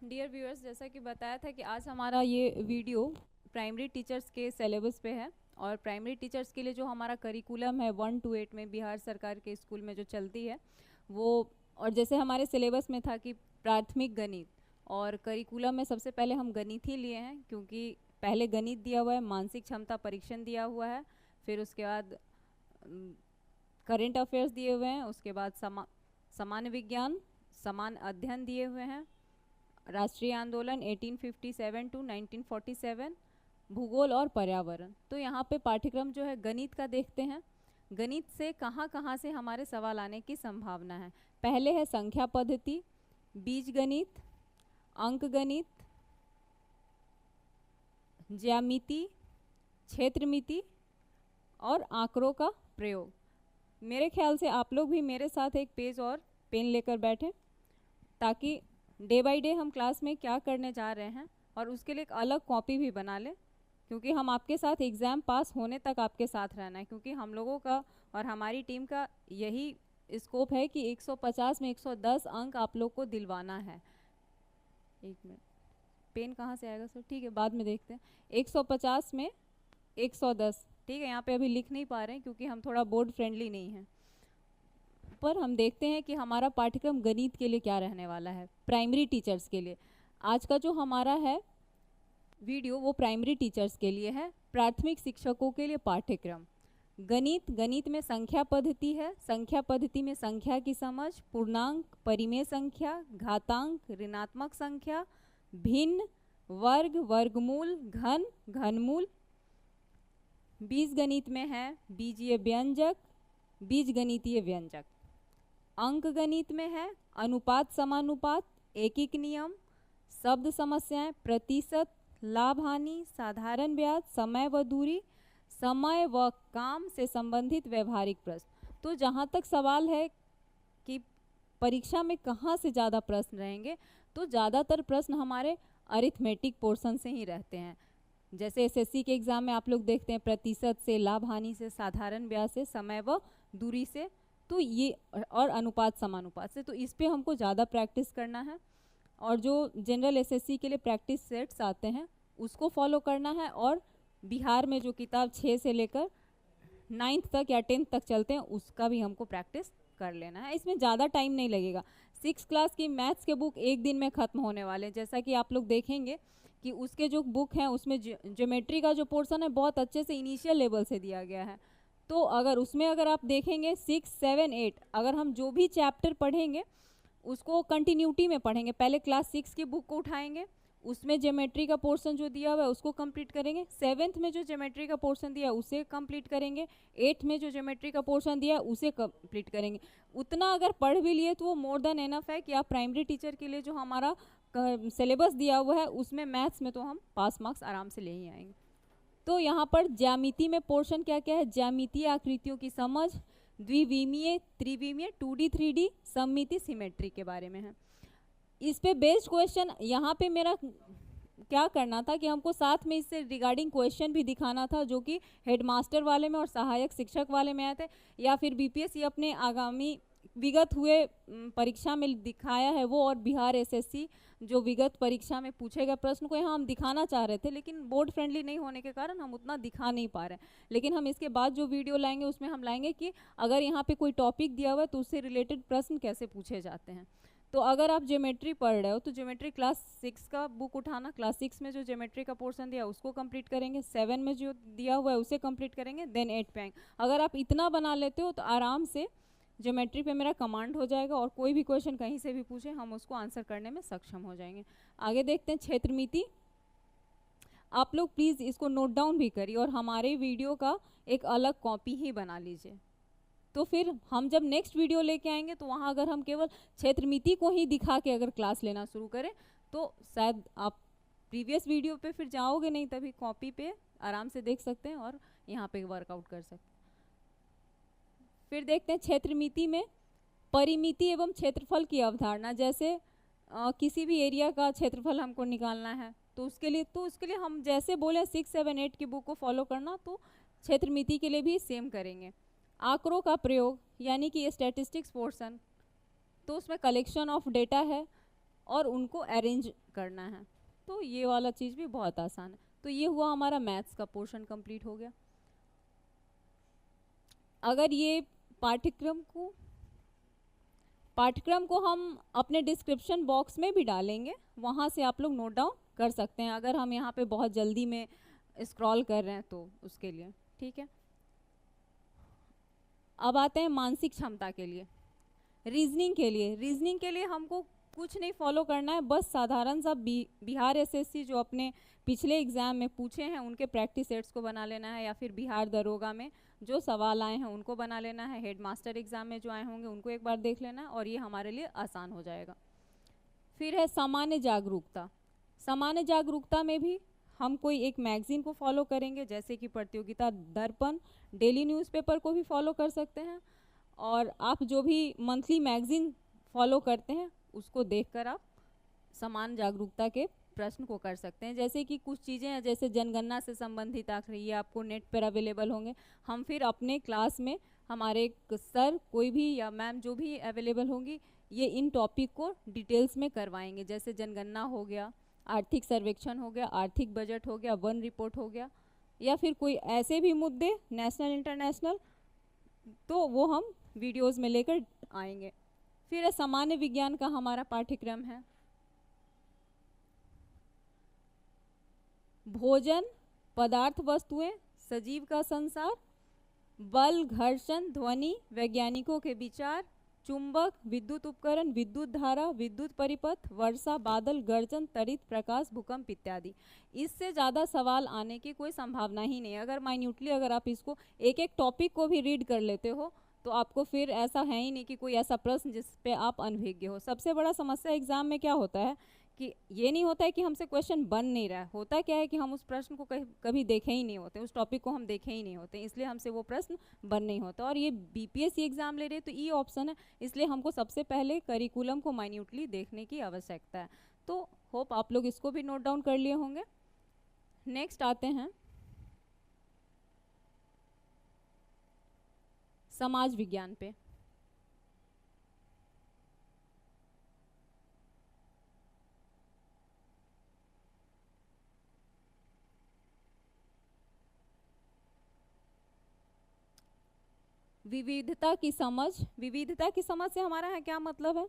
Dear viewers, जैसा कि बताया था कि आज हमारा ये वीडियो प्राइमरी टीचर्स के सिलेबस पे है। और प्राइमरी टीचर्स के लिए जो हमारा करिकुलम है 1 to 8 में बिहार सरकार के स्कूल में जो चलती है वो, और जैसे हमारे सिलेबस में था कि प्राथमिक गणित, और करिकुलम में सबसे पहले हम गणित ही लिए हैं क्योंकि पहले गणित दिया हुआ है, मानसिक क्षमता परीक्षण दिया हुआ है, फिर उसके बाद करेंट अफेयर्स दिए हुए हैं, उसके बाद सामान्य विज्ञान, समान अध्ययन दिए हुए हैं, राष्ट्रीय आंदोलन 1857 to 1947, भूगोल और पर्यावरण। तो यहाँ पे पाठ्यक्रम जो है गणित का देखते हैं। गणित से कहाँ कहाँ से हमारे सवाल आने की संभावना है। पहले है संख्या पद्धति, बीज गणित, अंक गणित, ज्यामिति, क्षेत्रमिति और आंकड़ों का प्रयोग। मेरे ख्याल से आप लोग भी मेरे साथ एक पेज और पेन लेकर बैठें ताकि डे बाय डे हम क्लास में क्या करने जा रहे हैं और उसके लिए एक अलग कॉपी भी बना लें, क्योंकि हम आपके साथ एग्ज़ाम पास होने तक आपके साथ रहना है। क्योंकि हम लोगों का और हमारी टीम का यही स्कोप है कि 150 में 110 अंक आप लोग को दिलवाना है। एक मिनट, पेन कहाँ से आएगा सर? ठीक है, बाद में देखते हैं। 150 में 110, ठीक है। यहाँ पे अभी लिख नहीं पा रहे हैं क्योंकि हम थोड़ा बोर्ड फ्रेंडली नहीं हैं, पर हम देखते हैं कि हमारा पाठ्यक्रम गणित के लिए क्या रहने वाला है प्राइमरी टीचर्स के लिए। आज का जो हमारा है वीडियो वो प्राइमरी टीचर्स के लिए है, प्राथमिक शिक्षकों के लिए पाठ्यक्रम गणित में संख्या पद्धति है। संख्या पद्धति में संख्या की समझ, पूर्णांक, परिमेय संख्या, घातांक, ऋणात्मक संख्या, भिन्न, वर्ग, वर्गमूल, घन, घनमूल। बीज गणित में है बीजीय व्यंजक, बीज गणितीय व्यंजक। अंक गणित में है अनुपात, समानुपात, एकीक नियम, शब्द समस्याएं, प्रतिशत, लाभ हानि, साधारण ब्याज, समय व दूरी, समय व काम से संबंधित व्यवहारिक प्रश्न। तो जहाँ तक सवाल है कि परीक्षा में कहाँ से ज़्यादा प्रश्न रहेंगे, तो ज़्यादातर प्रश्न हमारे अरिथमेटिक पोर्शन से ही रहते हैं। जैसे एसएससी के एग्ज़ाम में आप लोग देखते हैं प्रतिशत से, लाभ हानि से, साधारण ब्याज से, समय व दूरी से, तो ये और अनुपात समानुपात से। तो इस पे हमको ज़्यादा प्रैक्टिस करना है और जो जनरल एसएससी के लिए प्रैक्टिस सेट्स आते हैं उसको फॉलो करना है। और बिहार में जो किताब 6 से लेकर 9th तक या 10th तक चलते हैं उसका भी हमको प्रैक्टिस कर लेना है। इसमें ज़्यादा टाइम नहीं लगेगा। 6th क्लास की मैथ्स के बुक एक दिन में ख़त्म होने वाले हैं। जैसा कि आप लोग देखेंगे कि उसके जो बुक हैं उसमें ज्योमेट्री का जो पोर्शन है बहुत अच्छे से इनिशियल लेवल से दिया गया है। तो अगर आप देखेंगे 6, 7, 8, अगर हम जो भी चैप्टर पढ़ेंगे उसको कंटिन्यूटी में पढ़ेंगे। पहले क्लास 6 की बुक को उठाएंगे, उसमें ज्योमेट्री का पोर्शन जो दिया हुआ है उसको कंप्लीट करेंगे। 7th में जो ज्योमेट्री का पोर्शन दिया है उसे कंप्लीट करेंगे। 8th में जो ज्योमेट्री का पोर्शन दिया है उसे कंप्लीट करेंगे। उतना अगर पढ़ भी लिए तो वो मोर देन एनफ है कि आप प्राइमरी टीचर के लिए जो हमारा सिलेबस दिया हुआ है उसमें मैथ्स में तो हम पास मार्क्स आराम से ले ही आएंगे। तो यहाँ पर ज्यामिति में पोर्शन क्या क्या है? ज्यामितीय आकृतियों की समझ, द्विविमीय, त्रिविमीय, 2D 3D, सममिति, सिमेट्री के बारे में है। इस पे बेस्ड क्वेश्चन यहाँ पे मेरा क्या करना था कि हमको साथ में इससे रिगार्डिंग क्वेश्चन भी दिखाना था जो कि हेडमास्टर वाले में और सहायक शिक्षक वाले में आए थे, या फिर बीपीएससी अपने आगामी विगत हुए परीक्षा में दिखाया है वो, और बिहार एसएससी जो विगत परीक्षा में पूछे गए प्रश्न को यहाँ हम दिखाना चाह रहे थे, लेकिन बोर्ड फ्रेंडली नहीं होने के कारण हम उतना दिखा नहीं पा रहे हैं। लेकिन हम इसके बाद जो वीडियो लाएंगे उसमें हम लाएंगे कि अगर यहाँ पे कोई टॉपिक दिया हुआ है तो उससे रिलेटेड प्रश्न कैसे पूछे जाते हैं। तो अगर आप ज्योमेट्री पढ़ रहे हो तो ज्योमेट्री क्लास 6 का बुक उठाना, क्लास 6 में जो ज्योमेट्री का पोर्शन दिया उसको कंप्लीट करेंगे, 7 में जो दिया हुआ है उसे कंप्लीट करेंगे, देन 8 पे आएंगे। अगर आप इतना बना लेते हो तो आराम से ज्योमेट्री पे मेरा कमांड हो जाएगा और कोई भी क्वेश्चन कहीं से भी पूछे हम उसको आंसर करने में सक्षम हो जाएंगे। आगे देखते हैं क्षेत्रमिति। आप लोग प्लीज़ इसको नोट डाउन भी करिए और हमारे वीडियो का एक अलग कॉपी ही बना लीजिए। तो फिर हम जब नेक्स्ट वीडियो लेके आएंगे तो वहाँ अगर हम केवल क्षेत्रमिति को ही दिखा के अगर क्लास लेना शुरू करें तो शायद आप प्रीवियस वीडियो पे फिर जाओगे नहीं, तभी कॉपी पे आराम से देख सकते हैं और यहाँ पे वर्कआउट कर सकते हैं। फिर देखते हैं क्षेत्रमिति में परिमिति एवं क्षेत्रफल की अवधारणा। जैसे किसी भी एरिया का क्षेत्रफल हमको निकालना है तो उसके लिए हम जैसे बोले 6, 7, 8 की बुक को फॉलो करना, तो क्षेत्रमिति के लिए भी सेम करेंगे। आंकड़ों का प्रयोग यानी कि स्टैटिस्टिक्स पोर्शन, तो उसमें कलेक्शन ऑफ डेटा है और उनको अरेंज करना है। तो ये वाला चीज़ भी बहुत आसान है। तो ये हुआ हमारा मैथ्स का पोर्शन कंप्लीट हो गया। अगर ये पाठ्यक्रम को हम अपने डिस्क्रिप्शन बॉक्स में भी डालेंगे, वहाँ से आप लोग नोट डाउन कर सकते हैं अगर हम यहाँ पे बहुत जल्दी में स्क्रॉल कर रहे हैं तो उसके लिए, ठीक है। अब आते हैं मानसिक क्षमता के लिए, रीजनिंग के लिए हमको कुछ नहीं फॉलो करना है, बस साधारण सा बिहार एसएससी जो अपने पिछले एग्ज़ाम में पूछे हैं उनके प्रैक्टिस सेट्स को बना लेना है, या फिर बिहार दरोगा में जो सवाल आए हैं उनको बना लेना है, हेड मास्टर एग्ज़ाम में जो आए होंगे उनको एक बार देख लेना है, और ये हमारे लिए आसान हो जाएगा। फिर है सामान्य जागरूकता में भी हम कोई एक मैगज़ीन को फॉलो करेंगे, जैसे कि प्रतियोगिता दर्पण, डेली न्यूज़पेपर को भी फॉलो कर सकते हैं, और आप जो भी मंथली मैगज़ीन फॉलो करते हैं उसको देखकर आप समान जागरूकता के प्रश्न को कर सकते हैं। जैसे कि कुछ चीज़ें हैं, जैसे जनगणना से संबंधित आंकड़े, ये आपको नेट पर अवेलेबल होंगे। हम फिर अपने क्लास में हमारे सर कोई भी या मैम जो भी अवेलेबल होंगी, ये इन टॉपिक को डिटेल्स में करवाएंगे, जैसे जनगणना हो गया, आर्थिक सर्वेक्षण हो गया, आर्थिक बजट हो गया, वन रिपोर्ट हो गया, या फिर कोई ऐसे भी मुद्दे नेशनल इंटरनेशनल, तो वो हम वीडियोज़ में लेकर आएंगे। फिर सामान्य विज्ञान का हमारा पाठ्यक्रम है, भोजन, पदार्थ वस्तुएं, सजीव का संसार, बल, घर्षण, ध्वनि, वैज्ञानिकों के विचार, चुंबक, विद्युत उपकरण, विद्युत धारा, विद्युत परिपथ, वर्षा, बादल, गर्जन, तड़ित, प्रकाश, भूकंप इत्यादि। इससे ज़्यादा सवाल आने की कोई संभावना ही नहीं है। अगर माइन्यूटली अगर आप इसको एक एक टॉपिक को भी रीड कर लेते हो तो आपको फिर ऐसा है ही नहीं कि कोई ऐसा प्रश्न जिस पे आप अनभिज्ञ हो। सबसे बड़ा समस्या एग्जाम में क्या होता है कि ये नहीं होता है कि हमसे क्वेश्चन बन नहीं रहा है, होता क्या है कि हम उस प्रश्न को कभी देखे ही नहीं होते, उस टॉपिक को हम देखे ही नहीं होते, इसलिए हमसे वो प्रश्न बन नहीं होता। और ये बीपीएससी एग्जाम ले रहे हैं तो ई ऑप्शन है, इसलिए हमको सबसे पहले करिकुलम को माइन्यूटली देखने की आवश्यकता है। तो होप आप लोग इसको भी नोट डाउन कर लिए होंगे। नेक्स्ट आते हैं समाज विज्ञान पे। विविधता की समझ से हमारा यहाँ क्या मतलब है?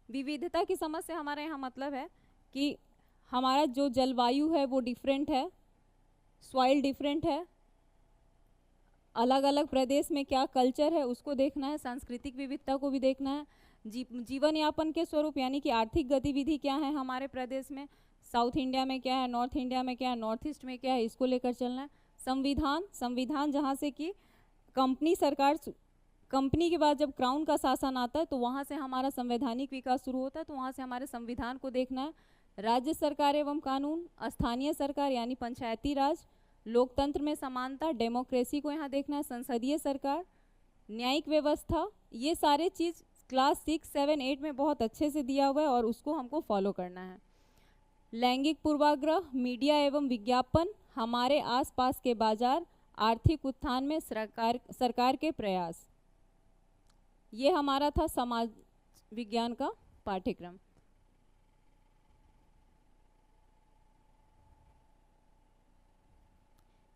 विविधता की समझ से हमारे यहाँ मतलब है कि हमारा जो जलवायु है वो डिफरेंट है, सॉइल डिफरेंट है, अलग अलग प्रदेश में क्या कल्चर है उसको देखना है, सांस्कृतिक विविधता को भी देखना है, जीवन यापन के स्वरूप यानी कि आर्थिक गतिविधि क्या है हमारे प्रदेश में, साउथ इंडिया में क्या है, नॉर्थ इंडिया में क्या है, नॉर्थ ईस्ट में क्या है, इसको लेकर चलना है। संविधान जहाँ से कि कंपनी के बाद जब क्राउन का शासन आता है तो वहाँ से हमारा संवैधानिक विकास शुरू होता है, तो वहाँ से हमारे संविधान को देखना है। राज्य सरकार एवं कानून, स्थानीय सरकार यानी पंचायती राज, लोकतंत्र में समानता, डेमोक्रेसी को यहाँ देखना है, संसदीय सरकार, न्यायिक व्यवस्था, ये सारे चीज़ क्लास 6, 7, 8 में बहुत अच्छे से दिया हुआ है और उसको हमको फॉलो करना है। लैंगिक पूर्वाग्रह, मीडिया एवं विज्ञापन, हमारे आसपास के बाजार, आर्थिक उत्थान में सरकार के प्रयास, ये हमारा था समाज विज्ञान का पाठ्यक्रम।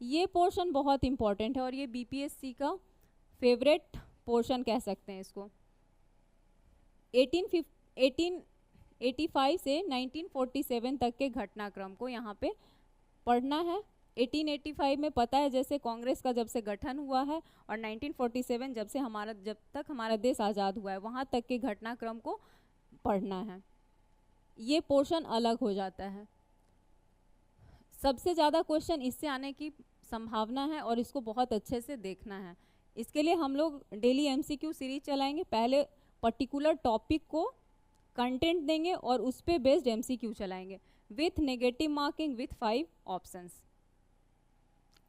ये पोर्शन बहुत इम्पॉर्टेंट है और ये बीपीएससी का फेवरेट पोर्शन कह सकते हैं इसको। 1885 से 1947 तक के घटनाक्रम को यहाँ पे पढ़ना है। 1885 में पता है जैसे कांग्रेस का जब से गठन हुआ है, और 1947 जब तक हमारा देश आज़ाद हुआ है वहाँ तक के घटनाक्रम को पढ़ना है। ये पोर्शन अलग हो जाता है। सबसे ज़्यादा क्वेश्चन इससे आने की संभावना है और इसको बहुत अच्छे से देखना है। इसके लिए हम लोग डेली एमसीक्यू सीरीज चलाएंगे। पहले पर्टिकुलर टॉपिक को कंटेंट देंगे और उस पर बेस्ड एमसीक्यू चलाएंगे with negative marking with 5 options,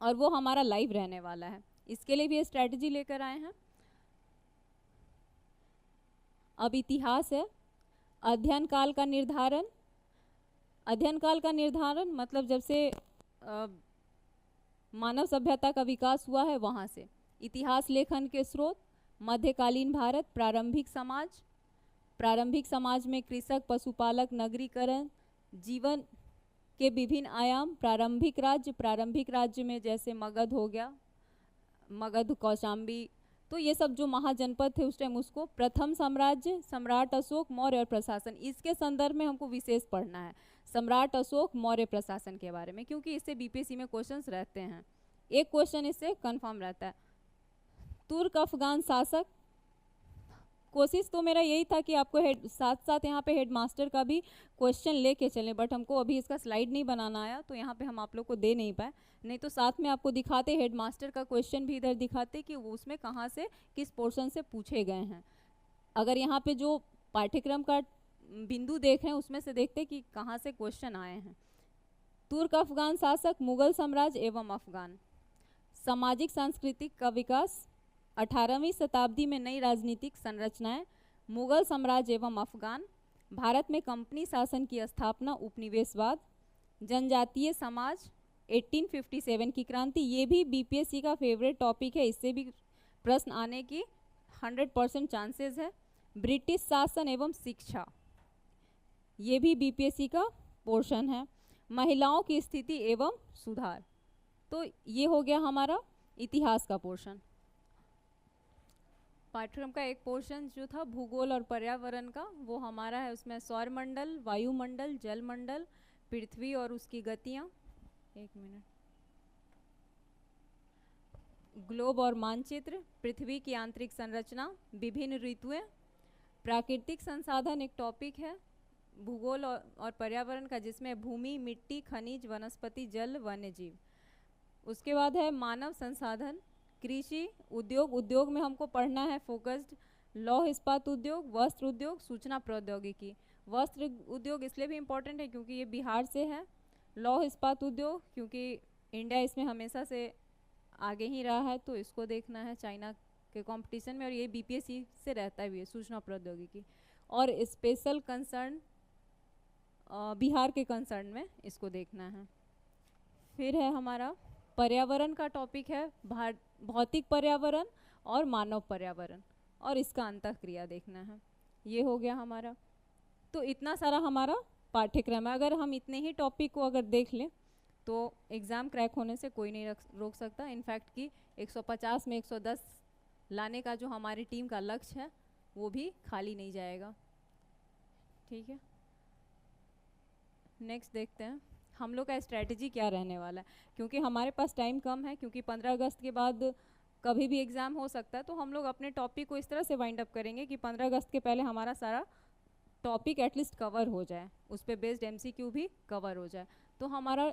और वो हमारा लाइव रहने वाला है। इसके लिए भी स्ट्रैटेजी लेकर आए हैं। अब इतिहास है। अध्ययन काल का निर्धारण मतलब जब से मानव सभ्यता का विकास हुआ है वहाँ से। इतिहास लेखन के स्रोत, मध्यकालीन भारत, प्रारंभिक समाज, प्रारंभिक समाज में कृषक, पशुपालक, नगरीकरण, जीवन के विभिन्न आयाम, प्रारंभिक राज्य में जैसे मगध हो गया, मगध, कौशाम्बी, तो ये सब जो महाजनपद थे उस टाइम, उसको प्रथम साम्राज्य, सम्राट अशोक, मौर्य और प्रशासन, इसके संदर्भ में हमको विशेष पढ़ना है सम्राट अशोक मौर्य प्रशासन के बारे में, क्योंकि इससे बीपीएससी में क्वेश्चंस रहते हैं, एक क्वेश्चन इससे कंफर्म रहता है। तुर्क अफगान शासक, कोशिश तो मेरा यही था कि आपको साथ साथ यहाँ पे हेडमास्टर का भी क्वेश्चन लेके चलें, बट हमको अभी इसका स्लाइड नहीं बनाना आया तो यहाँ पे हम आप लोग को दे नहीं पाए, नहीं तो साथ में आपको दिखाते, हेडमास्टर का क्वेश्चन भी इधर दिखाते कि वो उसमें कहाँ से किस पोर्शन से पूछे गए हैं। अगर यहाँ पे जो पाठ्यक्रम का बिंदु देख रहे हैं उसमें से देखते कि कहाँ से क्वेश्चन आए हैं। तुर्क अफगान शासक, मुगल साम्राज्य एवं अफगान, सामाजिक सांस्कृतिक का विकास, 18वीं शताब्दी में नई राजनीतिक संरचनाएं, मुगल साम्राज्य एवं अफगान, भारत में कंपनी शासन की स्थापना, उपनिवेशवाद, जनजातीय समाज, 1857 की क्रांति, ये भी बीपीएससी का फेवरेट टॉपिक है, इससे भी प्रश्न आने की 100% चांसेस है। ब्रिटिश शासन एवं शिक्षा, ये भी बीपीएससी का पोर्शन है। महिलाओं की स्थिति एवं सुधार, तो ये हो गया हमारा इतिहास का पोर्शन। पाठ्यक्रम का एक पोर्शन जो था भूगोल और पर्यावरण का, वो हमारा है, उसमें सौरमंडल, वायुमंडल, जलमंडल, पृथ्वी और उसकी गतियाँ, एक मिनट, ग्लोब और मानचित्र, पृथ्वी की आंतरिक संरचना, विभिन्न ऋतुएं, प्राकृतिक संसाधन एक टॉपिक है भूगोल और पर्यावरण का, जिसमें भूमि, मिट्टी, खनिज, वनस्पति, जल, वन्यजीव। उसके बाद है मानव संसाधन, कृषि, उद्योग, उद्योग में हमको पढ़ना है फोकस्ड, लौह इस्पात उद्योग, वस्त्र उद्योग, सूचना प्रौद्योगिकी। वस्त्र उद्योग इसलिए भी इम्पोर्टेंट है क्योंकि ये बिहार से है, लौह इस्पात उद्योग क्योंकि इंडिया इसमें हमेशा से आगे ही रहा है, तो इसको देखना है चाइना के कंपटीशन में, और ये बीपीएससी से रहता भी है, सूचना प्रौद्योगिकी। और स्पेशल कंसर्न बिहार के कंसर्न में इसको देखना है। फिर है हमारा पर्यावरण का टॉपिक है, भौतिक पर्यावरण और मानव पर्यावरण, और इसका अंतःक्रिया देखना है। ये हो गया हमारा, तो इतना सारा हमारा पाठ्यक्रम है। अगर हम इतने ही टॉपिक को अगर देख लें तो एग्ज़ाम क्रैक होने से कोई नहीं रोक सकता। इनफैक्ट कि 150 में 110 लाने का जो हमारी टीम का लक्ष्य है वो भी खाली नहीं जाएगा। ठीक है, नेक्स्ट देखते हैं हम लोग का स्ट्रैटेजी क्या रहने वाला है, क्योंकि हमारे पास टाइम कम है, क्योंकि 15 अगस्त के बाद कभी भी एग्ज़ाम हो सकता है, तो हम लोग अपने टॉपिक को इस तरह से वाइंड अप करेंगे कि 15 अगस्त के पहले हमारा सारा टॉपिक एटलीस्ट कवर हो जाए, उस पर बेस्ड एमसीक्यू भी कवर हो जाए। तो हमारा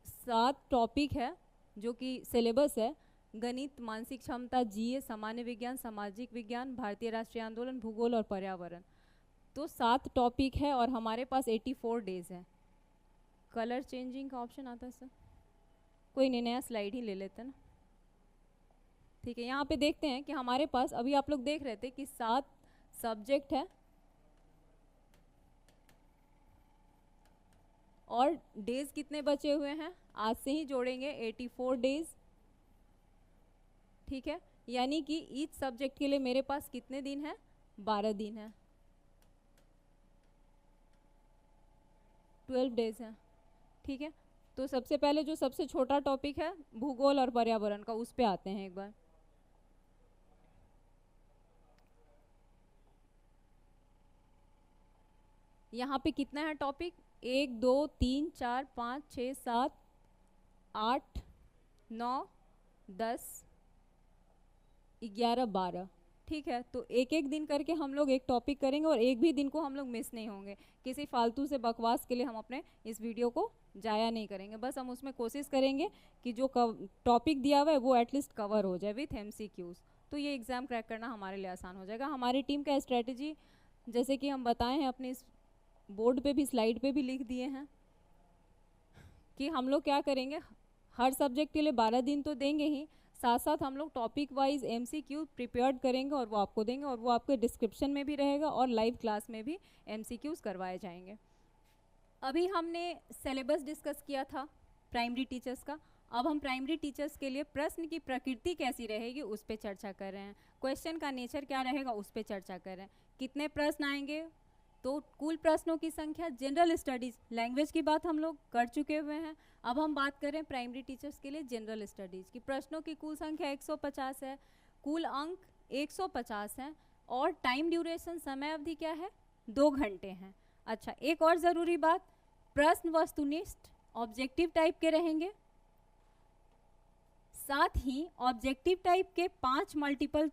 7 टॉपिक है जो कि सिलेबस है, गणित, मानसिक क्षमता, जीए, सामान्य विज्ञान, सामाजिक विज्ञान, भारतीय राष्ट्रीय आंदोलन, भूगोल और पर्यावरण। तो 7 टॉपिक है और हमारे पास 84 डेज है। कलर चेंजिंग का ऑप्शन आता है सर, कोई नहीं, नया स्लाइड ही ले लेते हैं ना। ठीक है, यहाँ पे देखते हैं कि हमारे पास अभी आप लोग देख रहे थे कि 7 सब्जेक्ट है और डेज कितने बचे हुए हैं, आज से ही जोड़ेंगे 84 डेज। ठीक है, यानी कि ईच सब्जेक्ट के लिए मेरे पास कितने दिन है, 12 दिन है, 12 डेज है। ठीक है, तो सबसे पहले जो सबसे छोटा टॉपिक है भूगोल और पर्यावरण का, उस पे आते हैं एक बार। यहाँ पे कितना है टॉपिक, 1 2 3 4 5 6 7 8 9 10 11 12। ठीक है, तो एक एक दिन करके हम लोग एक टॉपिक करेंगे और एक भी दिन को हम लोग मिस नहीं होंगे। किसी फालतू से बकवास के लिए हम अपने इस वीडियो को जाया नहीं करेंगे, बस हम उसमें कोशिश करेंगे कि जो टॉपिक दिया हुआ है वो एटलीस्ट कवर हो जाए विथ एमसीक्यूज, तो ये एग्ज़ाम क्रैक करना हमारे लिए आसान हो जाएगा। हमारी टीम का स्ट्रेटजी जैसे कि हम बताए हैं, अपने इस बोर्ड पे भी, स्लाइड पे भी लिख दिए हैं कि हम लोग क्या करेंगे, हर सब्जेक्ट के लिए 12 दिन तो देंगे ही, साथ साथ हम लोग टॉपिक वाइज एमसीक्यू प्रिपेयर्ड करेंगे और वो आपको देंगे, और वो आपके डिस्क्रिप्शन में भी रहेगा और लाइव क्लास में भी एमसीक्यूज करवाए जाएंगे। अभी हमने सिलेबस डिस्कस किया था प्राइमरी टीचर्स का, अब हम प्राइमरी टीचर्स के लिए प्रश्न की प्रकृति कैसी रहेगी उस पर चर्चा कर रहे हैं, क्वेश्चन का नेचर क्या रहेगा उस पर चर्चा कर रहे हैं। कितने प्रश्न आएंगे, तो कुल प्रश्नों की संख्या। जनरल स्टडीज लैंग्वेज की बात हम लोग कर चुके हुए हैं, अब हम बात करें प्राइमरी टीचर्स के लिए जनरल स्टडीज की। प्रश्नों की कुल संख्या 150 है, कुल अंक 150 हैं और टाइम ड्यूरेशन समय अवधि क्या है, 2 घंटे हैं। अच्छा, एक और ज़रूरी बात, प्रश्न वस्तुनिष्ठ ऑब्जेक्टिव टाइप के रहेंगे, साथ ही ऑब्जेक्टिव टाइप के 5 मल्टीपल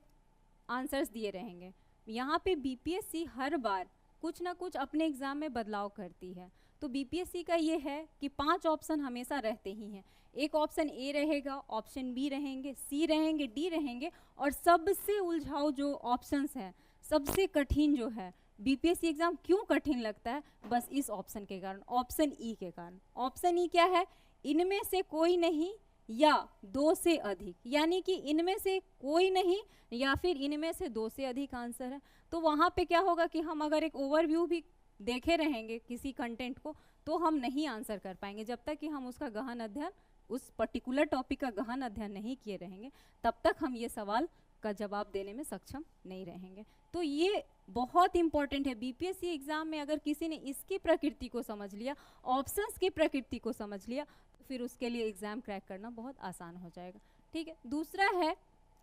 आंसर्स दिए रहेंगे। यहाँ पे बीपीएससी हर बार कुछ ना कुछ अपने एग्ज़ाम में बदलाव करती है, तो बीपीएससी का ये है कि 5 ऑप्शन हमेशा रहते ही हैं। एक ऑप्शन ए रहेगा, ऑप्शन बी रहेंगे, सी रहेंगे, डी रहेंगे, और सबसे उलझाऊ जो ऑप्शंस हैं, सबसे कठिन जो है, बीपीएससी एग्ज़ाम क्यों कठिन लगता है, बस इस ऑप्शन के कारण, ऑप्शन ई के कारण। ऑप्शन ई क्या है, इनमें से कोई नहीं या 2 से अधिक, यानी कि इनमें से कोई नहीं या फिर इनमें से 2 से अधिक आंसर है। तो वहाँ पे क्या होगा कि हम अगर एक ओवरव्यू भी देखे रहेंगे किसी कंटेंट को, तो हम नहीं आंसर कर पाएंगे। जब तक कि हम उसका गहन अध्ययन, उस पर्टिकुलर टॉपिक का गहन अध्ययन नहीं किए रहेंगे, तब तक हम ये सवाल का जवाब देने में सक्षम नहीं रहेंगे। तो ये बहुत इंपॉर्टेंट है बीपीएससी एग्जाम में। अगर किसी ने इसकी प्रकृति को समझ लिया, ऑप्शंस की प्रकृति को समझ लिया, तो फिर उसके लिए एग्जाम क्रैक करना बहुत आसान हो जाएगा। ठीक है, दूसरा है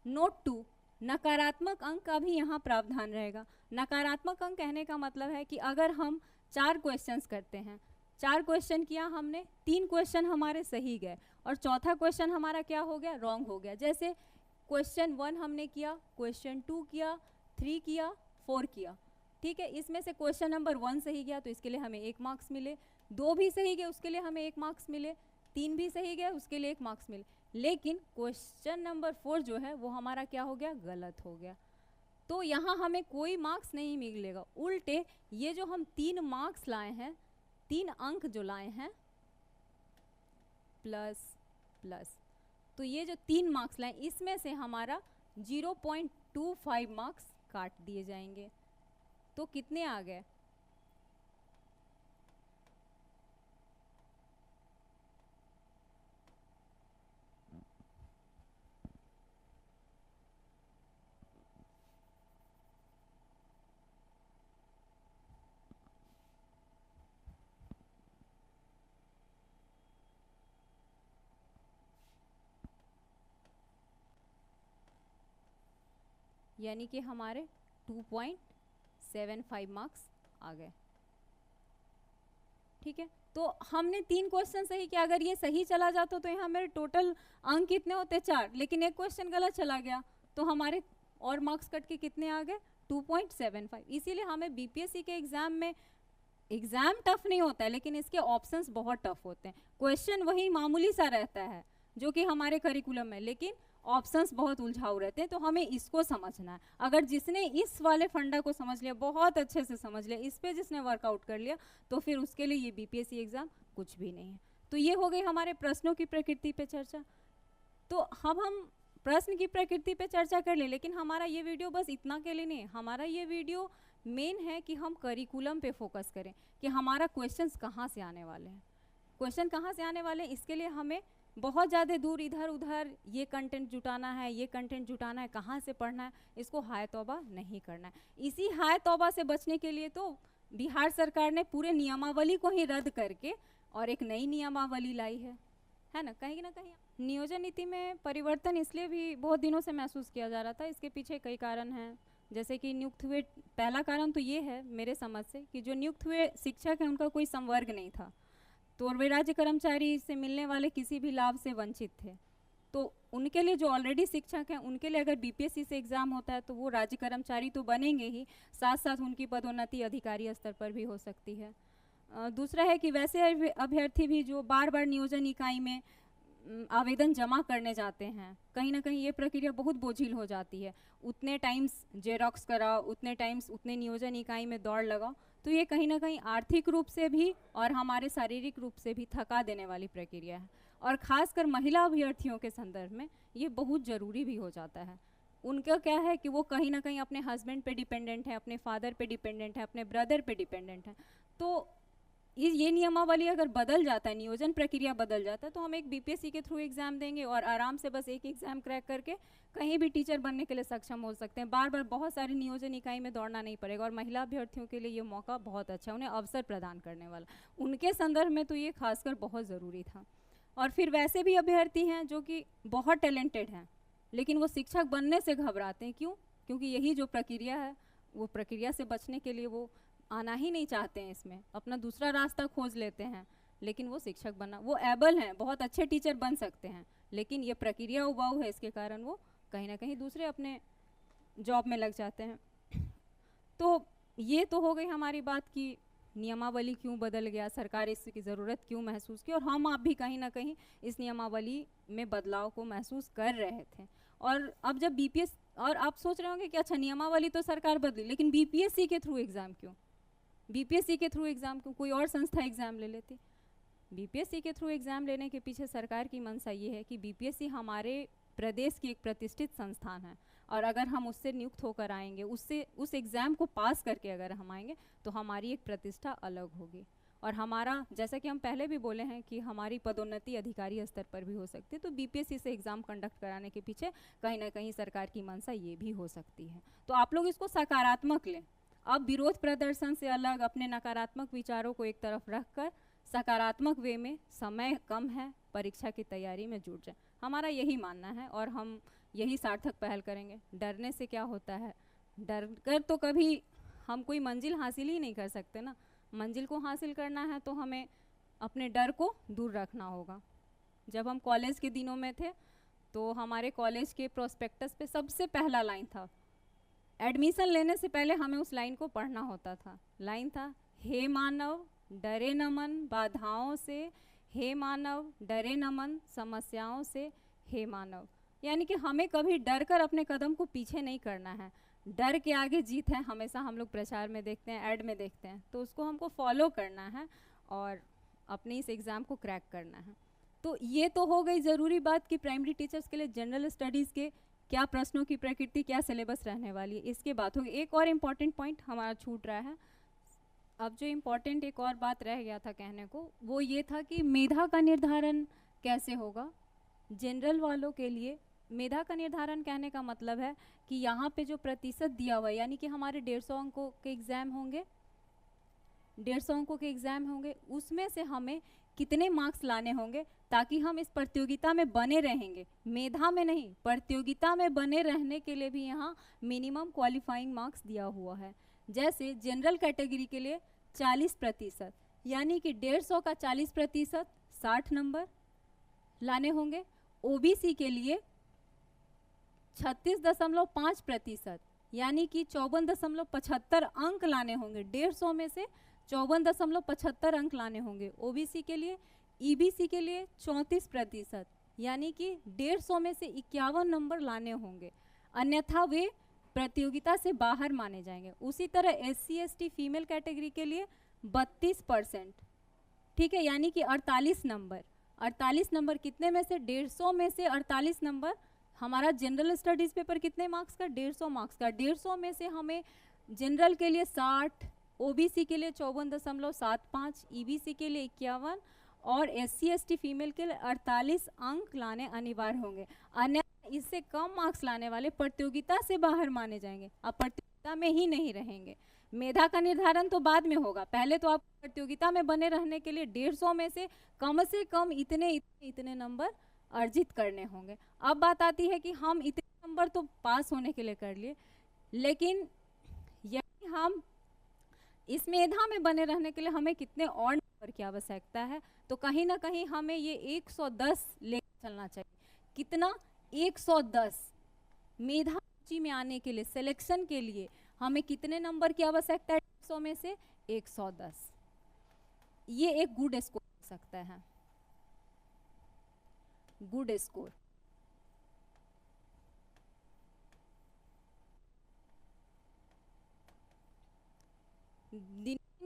नोट 2, नकारात्मक अंक का भी यहाँ प्रावधान रहेगा। नकारात्मक अंक कहने का मतलब है कि अगर हम 4 क्वेश्चंस करते हैं, 4 क्वेश्चन किया हमने, 3 क्वेश्चन हमारे सही गए और चौथा क्वेश्चन हमारा क्या हो गया, रॉन्ग हो गया। जैसे क्वेश्चन 1 हमने किया, क्वेश्चन 2 किया, 3 किया, 4 किया, ठीक है। इसमें से क्वेश्चन नंबर 1 सही गया तो इसके लिए हमें 1 मार्क्स मिले, 2 भी सही गए उसके लिए हमें 1 मार्क्स मिले, 3 भी सही गए उसके लिए 1 मार्क्स मिले। लेकिन क्वेश्चन नंबर 4 जो है वो हमारा क्या हो गया, गलत हो गया, तो यहाँ हमें कोई मार्क्स नहीं मिलेगा। उल्टे ये जो हम 3 मार्क्स लाए हैं, 3 अंक जो लाए हैं, प्लस प्लस, तो ये जो 3 मार्क्स लाए, इसमें से हमारा 0.25 मार्क्स काट दिए जाएंगे। तो कितने आ गए, यानी कि हमारे 2.75 मार्क्स आ गए। ठीक है, तो हमने 3 क्वेश्चन सही किया, अगर ये सही चला जाता तो यहाँ मेरे टोटल अंक कितने होते, 4, लेकिन एक क्वेश्चन गलत चला गया तो हमारे और मार्क्स कट के कितने आ गए, 2.75। इसीलिए हमें बीपीएससी के एग्जाम में, एग्जाम टफ नहीं होता है लेकिन इसके ऑप्शंस बहुत टफ होते हैं। क्वेश्चन वही मामूली सा रहता है जो कि हमारे करिकुलम में, लेकिन ऑप्शंस बहुत उलझाऊ रहते हैं, तो हमें इसको समझना है। अगर जिसने इस वाले फंडा को समझ लिया, बहुत अच्छे से समझ लिया, इस पे जिसने वर्कआउट कर लिया, तो फिर उसके लिए ये बीपीएससी एग्जाम कुछ भी नहीं है। तो ये हो गई हमारे प्रश्नों की प्रकृति पे चर्चा। तो हम प्रश्न की प्रकृति पे चर्चा कर ले, लेकिन हमारा ये वीडियो बस इतना के लिए नहीं है। हमारा ये वीडियो मेन है कि हम करिकुलम पे फोकस करें कि हमारा क्वेश्चंस कहाँ से आने वाले हैं, क्वेश्चन कहाँ से आने वाले हैं। इसके लिए हमें बहुत ज़्यादा दूर इधर उधर ये कंटेंट जुटाना है, ये कंटेंट जुटाना है, कहाँ से पढ़ना है, इसको हाय तौबा नहीं करना है। इसी हाय तौबा से बचने के लिए तो बिहार सरकार ने पूरे नियमावली को ही रद्द करके और एक नई नियमावली लाई है ना। कहीं ना कहीं नियोजन नीति में परिवर्तन इसलिए भी बहुत दिनों से महसूस किया जा रहा था, इसके पीछे कई कारण हैं। जैसे कि नियुक्त हुए, पहला कारण तो ये है मेरे समझ से कि जो नियुक्त हुए शिक्षक हैं उनका कोई संवर्ग नहीं था, तो वे राज्य कर्मचारी से मिलने वाले किसी भी लाभ से वंचित थे। तो उनके लिए जो ऑलरेडी शिक्षक हैं, उनके लिए अगर बीपीएससी से एग्ज़ाम होता है तो वो राज्य कर्मचारी तो बनेंगे ही, साथ साथ उनकी पदोन्नति अधिकारी स्तर पर भी हो सकती है। दूसरा है कि वैसे अभ्यर्थी भी जो बार बार नियोजन इकाई में आवेदन जमा करने जाते हैं, कहीं ना कहीं ये प्रक्रिया बहुत बोझिल हो जाती है। उतने टाइम्स जेरोक्स कराओ, उतने टाइम्स उतने नियोजन इकाई में दौड़ लगाओ, तो ये कहीं ना कहीं आर्थिक रूप से भी और हमारे शारीरिक रूप से भी थका देने वाली प्रक्रिया है। और ख़ासकर महिला अभ्यर्थियों के संदर्भ में ये बहुत ज़रूरी भी हो जाता है। उनका क्या है कि वो कहीं ना कहीं अपने हस्बैंड पे डिपेंडेंट है, अपने फादर पे डिपेंडेंट है, अपने ब्रदर पे डिपेंडेंट है। तो ये नियमावली अगर बदल जाता है, नियोजन प्रक्रिया बदल जाता है, तो हम एक बीपीएससी के थ्रू एग्जाम देंगे और आराम से बस एक एग्जाम क्रैक करके कहीं भी टीचर बनने के लिए सक्षम हो सकते हैं। बार बार बहुत सारी नियोजन इकाई में दौड़ना नहीं पड़ेगा। और महिला अभ्यर्थियों के लिए ये मौका बहुत अच्छा है, उन्हें अवसर प्रदान करने वाला, उनके संदर्भ में तो ये खासकर बहुत ज़रूरी था। और फिर वैसे भी अभ्यर्थी हैं जो कि बहुत टैलेंटेड हैं, लेकिन वो शिक्षक बनने से घबराते हैं। क्यों? क्योंकि यही जो प्रक्रिया है, वो प्रक्रिया से बचने के लिए वो आना ही नहीं चाहते हैं, इसमें अपना दूसरा रास्ता खोज लेते हैं। लेकिन वो शिक्षक बनना, वो एबल हैं, बहुत अच्छे टीचर बन सकते हैं, लेकिन ये प्रक्रिया उबाऊ है, इसके कारण वो कहीं ना कहीं दूसरे अपने जॉब में लग जाते हैं। तो ये तो हो गई हमारी बात की नियमावली क्यों बदल गया, सरकार इसकी ज़रूरत क्यों महसूस की, और हम आप भी कहीं ना कहीं इस नियमावली में बदलाव को महसूस कर रहे थे। और अब जब बीपीएस, और आप सोच रहे होंगे कि अच्छा नियमावली तो सरकार बदली, लेकिन बीपीएससी के थ्रू एग्ज़ाम क्यों? बीपीएससी के थ्रू एग्ज़ाम क्यों? कोई और संस्था एग्ज़ाम ले लेती। बीपीएससी के थ्रू एग्ज़ाम लेने के पीछे सरकार की मंशा ये है कि बीपीएससी हमारे प्रदेश की एक प्रतिष्ठित संस्थान है, और अगर हम उससे नियुक्त होकर आएंगे, उससे उस एग्ज़ाम को पास करके अगर हम आएंगे, तो हमारी एक प्रतिष्ठा अलग होगी। और हमारा, जैसा कि हम पहले भी बोले हैं कि हमारी पदोन्नति अधिकारी स्तर पर भी हो सकती है, तो बीपीएससी से एग्ज़ाम कंडक्ट कराने के पीछे कहीं ना कहीं सरकार की मंशा ये भी हो सकती है। तो आप लोग इसको सकारात्मक लें। अब विरोध प्रदर्शन से अलग अपने नकारात्मक विचारों को एक तरफ रखकर सकारात्मक वे में, समय कम है, परीक्षा की तैयारी में जुट जाए, हमारा यही मानना है। और हम यही सार्थक पहल करेंगे। डरने से क्या होता है? डर कर तो कभी हम कोई मंजिल हासिल ही नहीं कर सकते ना। मंजिल को हासिल करना है तो हमें अपने डर को दूर रखना होगा। जब हम कॉलेज के दिनों में थे, तो हमारे कॉलेज के प्रोस्पेक्टस पे सबसे पहला लाइन था, एडमिशन लेने से पहले हमें उस लाइन को पढ़ना होता था। लाइन था, हे मानव डरे न मन बाधाओं से, हे मानव डरे न मन समस्याओं से, हे मानव। यानी कि हमें कभी डर कर अपने कदम को पीछे नहीं करना है। डर के आगे जीत है, हमेशा हम लोग प्रचार में देखते हैं, ऐड में देखते हैं, तो उसको हमको फॉलो करना है और अपने इस एग्ज़ाम को क्रैक करना है। तो ये तो हो गई ज़रूरी बात कि प्राइमरी टीचर्स के लिए जनरल स्टडीज़ के क्या प्रश्नों की प्रकृति, क्या सिलेबस रहने वाली है, इसके बात होगी। एक और इम्पॉर्टेंट पॉइंट हमारा छूट रहा है। अब जो इम्पॉर्टेंट एक और बात रह गया था कहने को, वो ये था कि मेधा का निर्धारण कैसे होगा जनरल वालों के लिए। मेधा का निर्धारण कहने का मतलब है कि यहाँ पे जो प्रतिशत दिया हुआ है, यानी कि हमारे 150 अंकों के एग्ज़ाम होंगे, 150 अंकों के एग्ज़ाम होंगे, उसमें से हमें कितने मार्क्स लाने होंगे ताकि हम इस प्रतियोगिता में बने रहेंगे। मेधा में नहीं, प्रतियोगिता में बने रहने के लिए भी यहाँ मिनिमम क्वालिफाइंग मार्क्स दिया हुआ है। जैसे जनरल कैटेगरी के लिए 40%, यानी कि 150 का 40% 60 नंबर लाने होंगे। ओबीसी के लिए 36.5%, यानी कि 54.75 अंक लाने होंगे। 150 में से 54.75 अंक लाने होंगे ओबीसी के लिए। ईबीसी के लिए 34%, यानी कि 150 में से 51 नंबर लाने होंगे, अन्यथा वे प्रतियोगिता से बाहर माने जाएंगे। उसी तरह SC ST फीमेल कैटेगरी के लिए 32%, ठीक है, यानी कि 48 नंबर। 48 नंबर कितने में से? 150 में से 48 नंबर। हमारा जनरल स्टडीज़ पेपर कितने मार्क्स का? 150 मार्क्स का। 150 में से हमें जनरल के लिए 60, ओबीसी के लिए 54.75, ईबीसी के लिए 51 और SC ST फीमेल के लिए 48 अंक लाने अनिवार्य होंगे, अन्यथा इससे कम मार्क्स लाने वाले प्रतियोगिता से बाहर माने जाएंगे, अब प्रतियोगिता में ही नहीं रहेंगे। मेधा का निर्धारण तो बाद में होगा, पहले तो आप प्रतियोगिता में बने रहने के लिए 150 में से कम इतने नंबर अर्जित करने होंगे। अब बात आती है कि हम इतने नंबर तो पास होने के लिए कर लिए, लेकिन यदि हम इस मेधा में बने रहने के लिए हमें कितने और नंबर की आवश्यकता है, तो कहीं ना कहीं हमें ये 110 लेकर चलना चाहिए। कितना? 110। मेधा सूची में आने के लिए, सिलेक्शन के लिए हमें कितने नंबर की आवश्यकता है? 100 में से 110। ये एक गुड स्कोर हो सकता है, गुड स्कोर।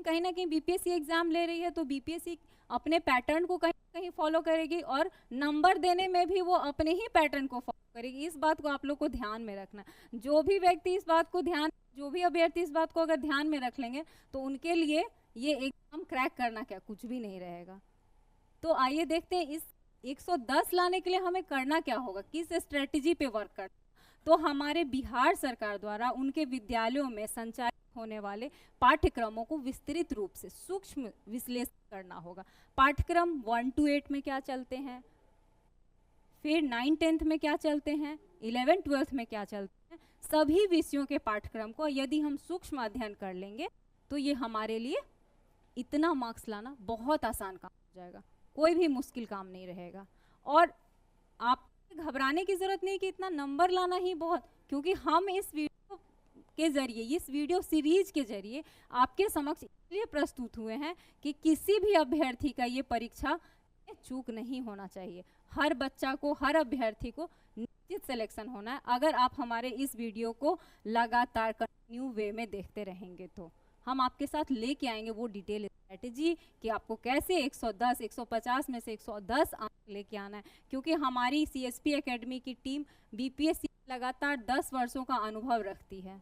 कहीं ना कहीं बीपीएससी एग्जाम ले रही है, तो बीपीएससी अपने पैटर्न को कहीं ना कहीं फॉलो करेगी और नंबर देने में भी वो अपने ही पैटर्न को फॉलो करेगी। इस बात को आप लोग को ध्यान में रखना। जो भी व्यक्ति इस बात को जो भी अभ्यर्थी इस बात को अगर ध्यान में रख लेंगे, तो उनके लिए ये एग्जाम क्रैक करना क्या कुछ भी नहीं रहेगा। तो आइए देखते हैं इस 110 लाने के लिए हमें करना क्या होगा, किस स्ट्रेटजी पे वर्क करना। तो हमारे बिहार सरकार द्वारा उनके विद्यालयों में संचालित होने वाले पाठ्यक्रमों को विस्तृत रूप से सूक्ष्म विश्लेषण करना होगा। पाठ्यक्रम 1 to 8 में क्या चलते हैं, फिर 9 10th में क्या चलते हैं, 11 12th में क्या चलते हैं, सभी विषयों के पाठ्यक्रम को यदि हम सूक्ष्म अध्ययन कर लेंगे तो ये हमारे लिए इतना मार्क्स लाना बहुत आसान काम हो जाएगा, कोई भी मुश्किल काम नहीं रहेगा। और आप घबराने की ज़रूरत नहीं कि इतना नंबर लाना ही बहुत, क्योंकि हम इस वीडियो के ज़रिए, इस वीडियो सीरीज के ज़रिए आपके समक्ष इसलिए प्रस्तुत हुए हैं कि किसी भी अभ्यर्थी का ये परीक्षा चूक नहीं होना चाहिए। हर बच्चा को, हर अभ्यर्थी को निश्चित सिलेक्शन होना है अगर आप हमारे इस वीडियो को लगातार कंटिन्यू वे में देखते रहेंगे। तो हम आपके साथ लेके आएंगे वो डिटेल स्ट्रेटेजी कि आपको कैसे 110 150 में से 110 अंक लेके आना है, क्योंकि हमारी CSP एकेडमी की टीम BPSC लगातार 10 वर्षों का अनुभव रखती है।